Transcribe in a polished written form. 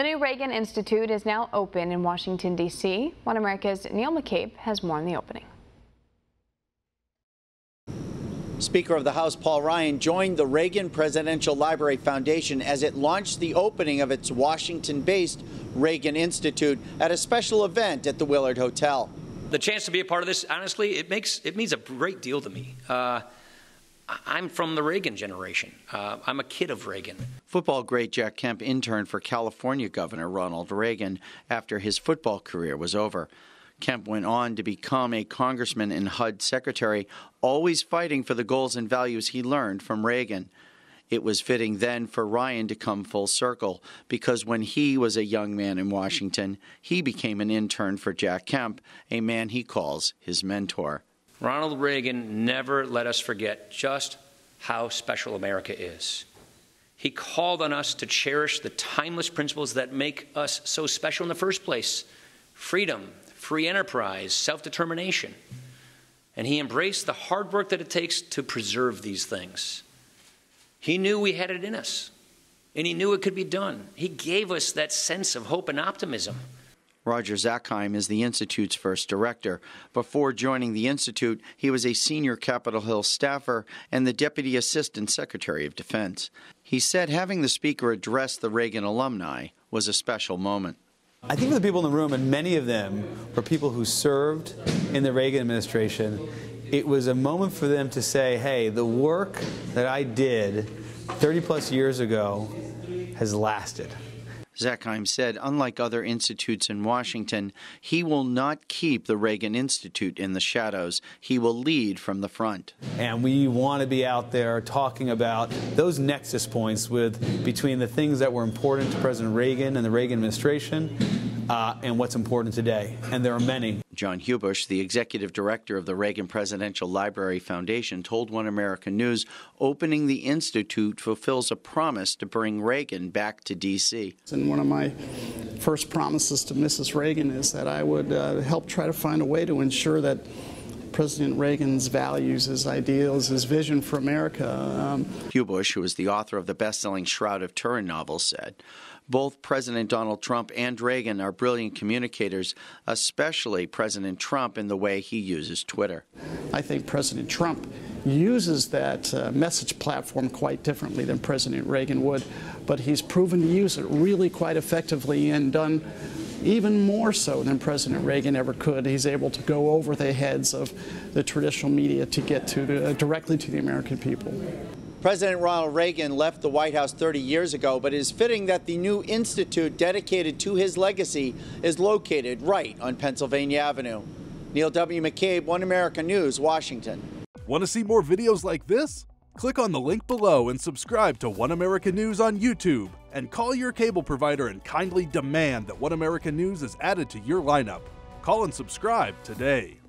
The new Reagan Institute is now open in Washington, D.C. One America's Neil McCabe has more on the opening. Speaker of the House Paul Ryan joined the Reagan Presidential Library Foundation as it launched the opening of its Washington-based Reagan Institute at a special event at the Willard Hotel. The chance to be a part of this, honestly, it means a great deal to me. I'm from the Reagan generation. I'm a kid of Reagan. Football great Jack Kemp interned for California Governor Ronald Reagan after his football career was over. Kemp went on to become a congressman and HUD secretary, always fighting for the goals and values he learned from Reagan. It was fitting then for Ryan to come full circle, because when he was a young man in Washington, he became an intern for Jack Kemp, a man he calls his mentor. Ronald Reagan never let us forget just how special America is. He called on us to cherish the timeless principles that make us so special in the first place: freedom, free enterprise, self-determination. And he embraced the hard work that it takes to preserve these things. He knew we had it in us, and he knew it could be done. He gave us that sense of hope and optimism. Roger Zackheim is the Institute's first director. Before joining the Institute, he was a senior Capitol Hill staffer and the Deputy Assistant Secretary of Defense. He said having the speaker address the Reagan alumni was a special moment. I think for the people in the room, and many of them were people who served in the Reagan administration, it was a moment for them to say, hey, the work that I did 30-plus years ago has lasted. Zackheim said, unlike other institutes in Washington, he will not keep the Reagan Institute in the shadows. He will lead from the front. And we want to be out there talking about those nexus points between the things that were important to President Reagan and the Reagan administration and what's important today. And there are many. John Hubush, the executive director of the Reagan Presidential Library Foundation, told One American News opening the Institute fulfills a promise to bring Reagan back to D.C. And one of my first promises to Mrs. Reagan is that I would help try to find a way to ensure that President Reagan's values, his ideals, his vision for America. Hubush, who is the author of the best-selling Shroud of Turin novel, said, both President Donald Trump and Reagan are brilliant communicators, especially President Trump in the way he uses Twitter. I think President Trump uses that message platform quite differently than President Reagan would, but he's proven to use it really quite effectively and done even more so than President Reagan ever could. He's able to go over the heads of the traditional media to get to directly to the American people. President Ronald Reagan left the White House 30 years ago, but it is fitting that the new institute dedicated to his legacy is located right on Pennsylvania Avenue. Neil W. McCabe, One American News, Washington. Want to see more videos like this? Click on the link below and subscribe to One American News on YouTube, and call your cable provider and kindly demand that One American News is added to your lineup. Call and subscribe today.